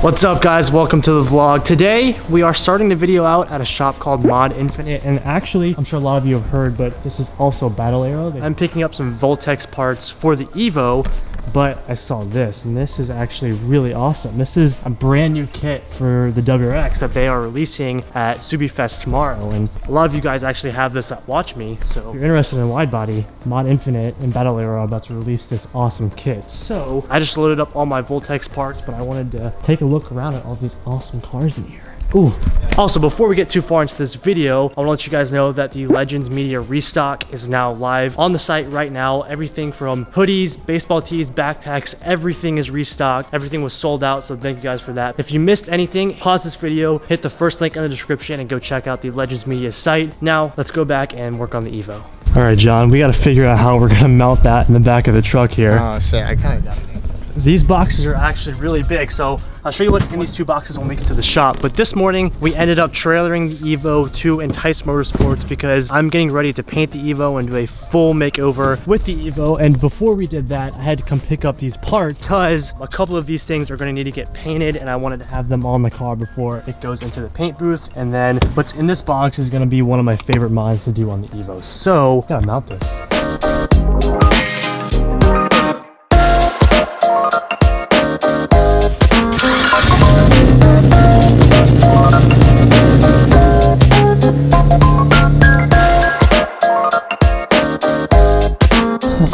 What's up guys, welcome to the vlog. Today we are starting the video out at a shop called Mod Infinite, and actually I'm sure a lot of you have heard, but this is also Battle Arrow. I'm picking up some Voltex parts for the Evo, but I saw this and this is actually really awesome. This is a brand new kit for the WRX that they are releasing at SubiFest tomorrow, and a lot of you guys actually have this that watch me, so if you're interested in Widebody, Mod Infinite and Battle Arrow are about to release this awesome kit. So I just loaded up all my Voltex parts, but I wanted to take a look around at all these awesome cars in here. Ooh. Also, before we get too far into this video, I want to let you guys know that the Legends Media restock is now live on the site right now. Everything from hoodies, baseball tees, backpacks, everything is restocked. Everything was sold out, so thank you guys for that. If you missed anything, pause this video, hit the first link in the description, and go check out the Legends Media site. Now, let's go back and work on the Evo. All right, John, we got to figure out how we're going to mount that in the back of the truck here. Oh shit, I kind of got it. These boxes are actually really big, so I'll show you what's in these two boxes when we get to the shop. But this morning, we ended up trailering the Evo to Entice Motorsports because I'm getting ready to paint the Evo and do a full makeover with the Evo. And before we did that, I had to come pick up these parts because a couple of these things are going to need to get painted, and I wanted to have them on the car before it goes into the paint booth. And then what's in this box is going to be one of my favorite mods to do on the Evo. So, gotta mount this.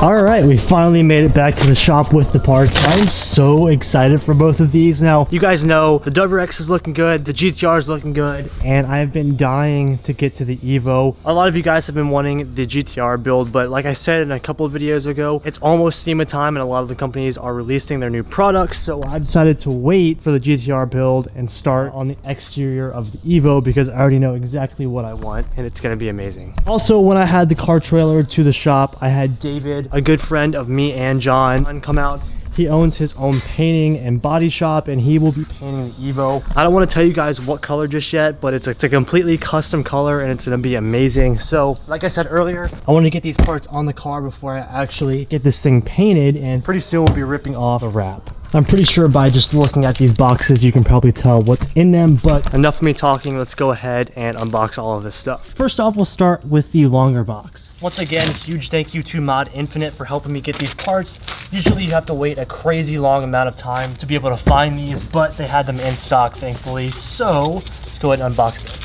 All right, we finally made it back to the shop with the parts. I'm so excited for both of these. Now, you guys know the WRX is looking good, the GTR is looking good, and I've been dying to get to the Evo. A lot of you guys have been wanting the GTR build, but like I said in a couple of videos ago, it's almost SEMA time and a lot of the companies are releasing their new products, so I decided to wait for the GTR build and start on the exterior of the Evo because I already know exactly what I want, and it's gonna be amazing. Also, when I had the car trailer to the shop, I had David, a good friend of me and John, come out. He owns his own painting and body shop, and he will be painting the Evo. I don't want to tell you guys what color just yet, but it's a completely custom color and it's going to be amazing. So like I said earlier, I want to get these parts on the car before I actually get this thing painted, and pretty soon we'll be ripping off a wrap. I'm pretty sure by just looking at these boxes, you can probably tell what's in them, but enough of me talking. Let's go ahead and unbox all of this stuff. First off, we'll start with the longer box. Once again, huge thank you to Mod Infinite for helping me get these parts. Usually you have to wait a crazy long amount of time to be able to find these, but they had them in stock, thankfully. So let's go ahead and unbox this.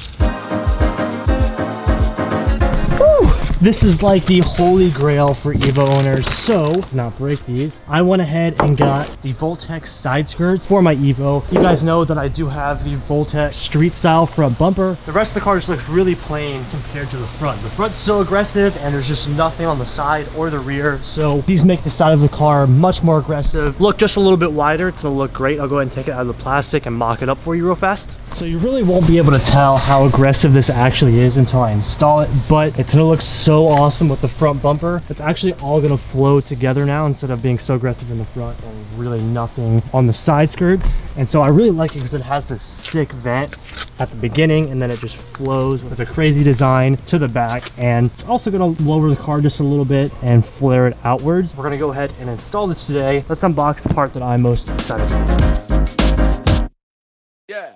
This is like the holy grail for Evo owners, so to not break these, I went ahead and got the Voltex side skirts for my Evo. You guys know that I do have the Voltex street style front bumper. The rest of the car just looks really plain compared to the front. The front's so aggressive and there's just nothing on the side or the rear, so these make the side of the car much more aggressive. Look just a little bit wider, it's gonna look great. I'll go ahead and take it out of the plastic and mock it up for you real fast. So you really won't be able to tell how aggressive this actually is until I install it, but it's gonna look so awesome with the front bumper. It's actually all gonna flow together now instead of being so aggressive in the front and really nothing on the side skirt. And so I really like it because it has this sick vent at the beginning, and then it just flows with a crazy design to the back, and it's also gonna lower the car just a little bit and flare it outwards. We're gonna go ahead and install this today. Let's unbox the part that I'm most excited about. Yeah.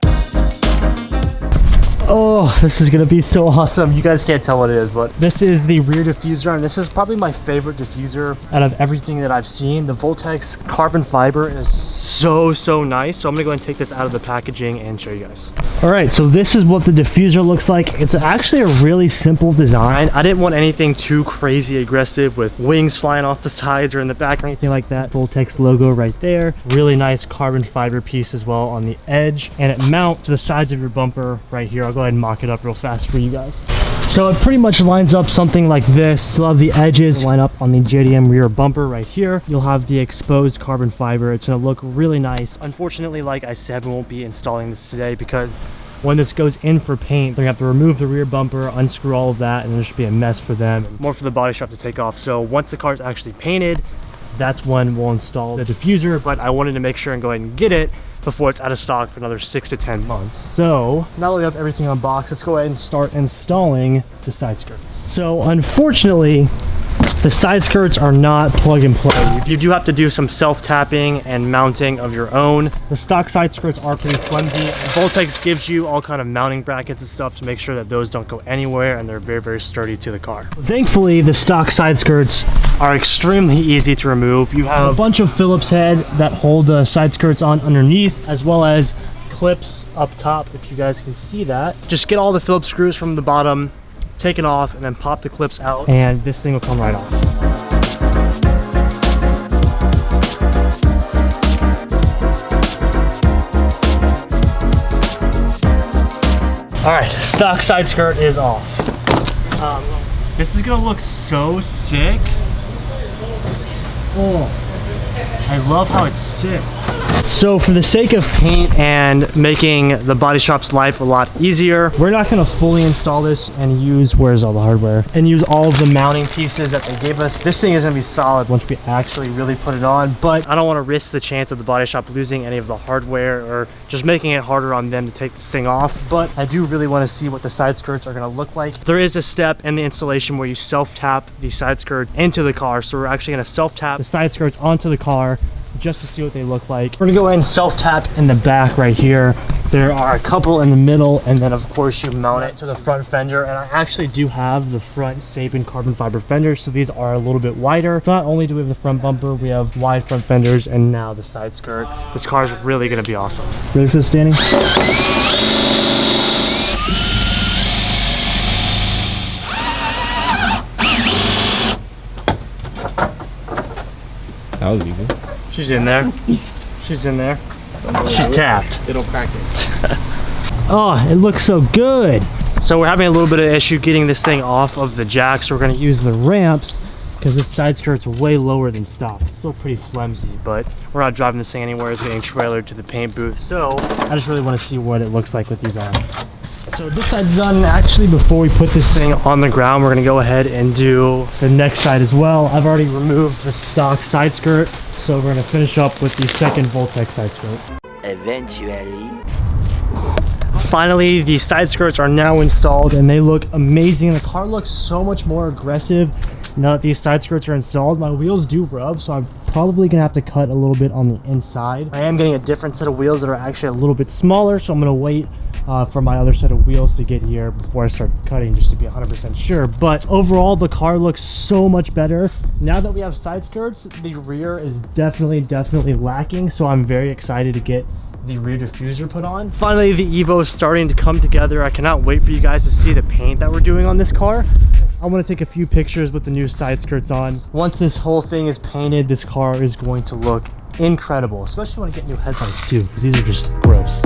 Oh, this is gonna be so awesome. You guys can't tell what it is, but this is the rear diffuser, and this is probably my favorite diffuser out of everything that I've seen. The Voltex carbon fiber is so nice. So I'm gonna go ahead and take this out of the packaging and show you guys. All right, so this is what the diffuser looks like. It's actually a really simple design. I didn't want anything too crazy aggressive with wings flying off the sides or in the back or anything like that. Voltex logo right there. Really nice carbon fiber piece as well on the edge, and it mounts to the sides of your bumper right here. I'll go ahead and mock it up real fast for you guys. So it pretty much lines up something like this. You'll have the edges line up on the JDM rear bumper right here. You'll have the exposed carbon fiber. It's gonna look really nice. Unfortunately, like I said, we won't be installing this today because when this goes in for paint, they're gonna have to remove the rear bumper, unscrew all of that, and there should be a mess for them. More for the body shop to take off. So once the car's actually painted, that's when we'll install the diffuser, but I wanted to make sure and go ahead and get it before it's out of stock for another 6 to 10 months. So now that we have everything unboxed, let's go ahead and start installing the side skirts. So unfortunately, The side skirts are not plug and play. You do have to do some self-tapping and mounting of your own. The stock side skirts are pretty flimsy. Voltex gives you all kind of mounting brackets and stuff to make sure that those don't go anywhere, and they're very, very sturdy to the car. Thankfully, the stock side skirts are extremely easy to remove. You have a bunch of Phillips head that hold the side skirts on underneath, as well as clips up top, if you guys can see that. Just get all the Phillips screws from the bottom, take it off, and then pop the clips out, and this thing will come right off. All right, stock side skirt is off. This is gonna look so sick. Oh, I love how it sits. So for the sake of paint and making the body shop's life a lot easier, we're not gonna fully install this and use, where's all the hardware, and use all of the mounting pieces that they gave us. This thing is gonna be solid once we actually really put it on, but I don't wanna risk the chance of the body shop losing any of the hardware or just making it harder on them to take this thing off. But I do really wanna see what the side skirts are gonna look like. There is a step in the installation where you self-tap the side skirt into the car. So we're actually gonna self-tap the side skirts onto the car just to see what they look like. We're gonna go ahead and self-tap in the back right here. There are a couple in the middle, and then of course you mount it to the front fender. And I actually do have the front Seibon carbon fiber fenders, so these are a little bit wider. Not only do we have the front bumper, we have wide front fenders, and now the side skirt. This car is really gonna be awesome. Ready for this, Danny? That was easy. She's in there. She's in there. She's tapped. It'll crack it. Oh, it looks so good. So we're having a little bit of issue getting this thing off of the jack, so we're going to use the ramps because this side skirt's way lower than stock. It's still pretty flimsy, but we're not driving this thing anywhere. It's getting trailered to the paint booth, so I just really want to see what it looks like with these on. So this side's done. Actually, before we put this thing on the ground, we're going to go ahead and do the next side as well. I've already removed the stock side skirt, so we're going to finish up with the second Voltex side skirt. Eventually. Finally, the side skirts are now installed and they look amazing. The car looks so much more aggressive now that these side skirts are installed. My wheels do rub, so I'm probably gonna have to cut a little bit on the inside. I am getting a different set of wheels that are actually a little bit smaller, so I'm gonna wait for my other set of wheels to get here before I start cutting, just to be 100% sure. But overall, the car looks so much better. Now that we have side skirts, the rear is definitely lacking, so I'm very excited to get the rear diffuser put on. Finally, the Evo is starting to come together. I cannot wait for you guys to see the paint that we're doing on this car. I want to take a few pictures with the new side skirts on. Once this whole thing is painted, this car is going to look incredible, especially when I get new headlights too, because these are just gross.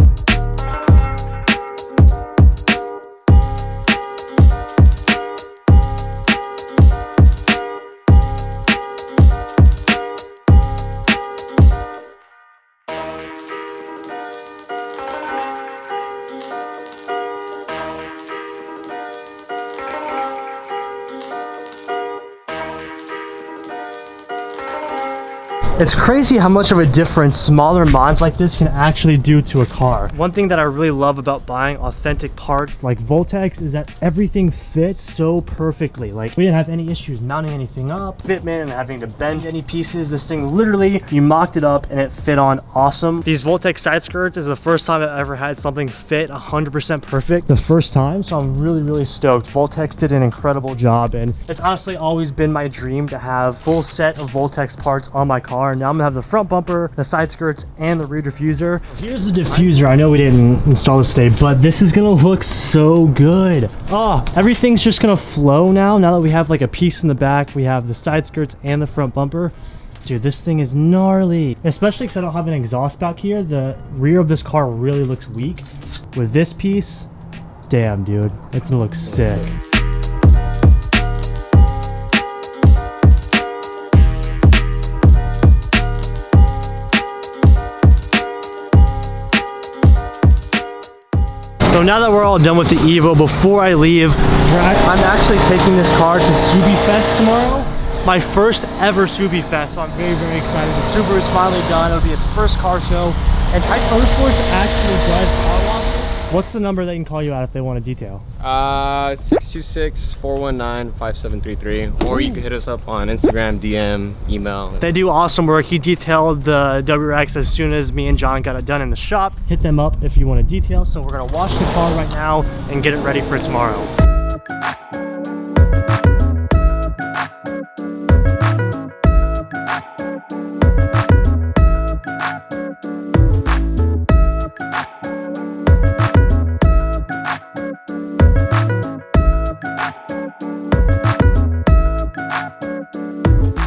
It's crazy how much of a difference smaller mods like this can actually do to a car. One thing that I really love about buying authentic parts like Voltex is that everything fits so perfectly. Like, we didn't have any issues mounting anything up, fitment, and having to bend any pieces. This thing literally, you mocked it up and it fit on awesome. These Voltex side skirts is the first time I've ever had something fit 100% perfect the first time, so I'm really stoked. Voltex did an incredible job, and it's honestly always been my dream to have full set of Voltex parts on my car. Now I'm gonna have the front bumper, the side skirts, and the rear diffuser. Here's the diffuser. I know we didn't install this today, but this is gonna look so good. Oh, everything's just gonna flow now that we have like a piece in the back. We have the side skirts and the front bumper. Dude, this thing is gnarly. Especially because I don't have an exhaust back here. The rear of this car really looks weak. With this piece, damn dude, it's gonna look sick. So now that we're all done with the Evo, before I leave, I'm actually taking this car to Subi Fest tomorrow. My first ever Subi Fest, so I'm very excited. The Subaru is finally done. It'll be its first car show. And Type Motorsports actually does car washes. What's the number they can call you at if they want a detail? 626-419-5733, or you can hit us up on Instagram, DM, email. They do awesome work. He detailed the WRX as soon as me and John got it done in the shop. Hit them up if you want a detail. So we're gonna wash the car right now and get it ready for tomorrow.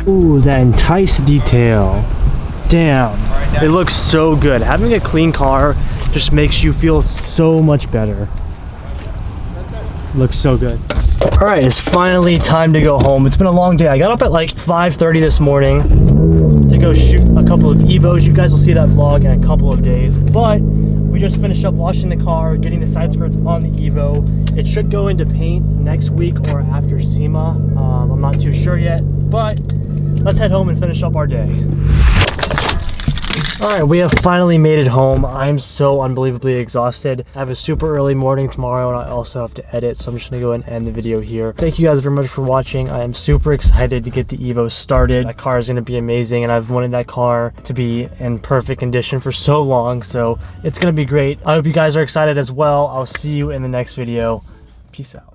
Ooh, that Entice detail. Damn, it looks so good. Having a clean car just makes you feel so much better. Looks so good. All right, it's finally time to go home. It's been a long day. I got up at like 5:30 this morning to go shoot a couple of Evos. You guys will see that vlog in a couple of days. But we just finished up washing the car, getting the side skirts on the Evo. It should go into paint next week or after SEMA. I'm not too sure yet, but let's head home and finish up our day. All right, we have finally made it home. I'm so unbelievably exhausted. I have a super early morning tomorrow and I also have to edit, so I'm just gonna go ahead and end the video here. Thank you guys very much for watching. I am super excited to get the Evo started. That car is gonna be amazing and I've wanted that car to be in perfect condition for so long, so it's gonna be great. I hope you guys are excited as well. I'll see you in the next video. Peace out.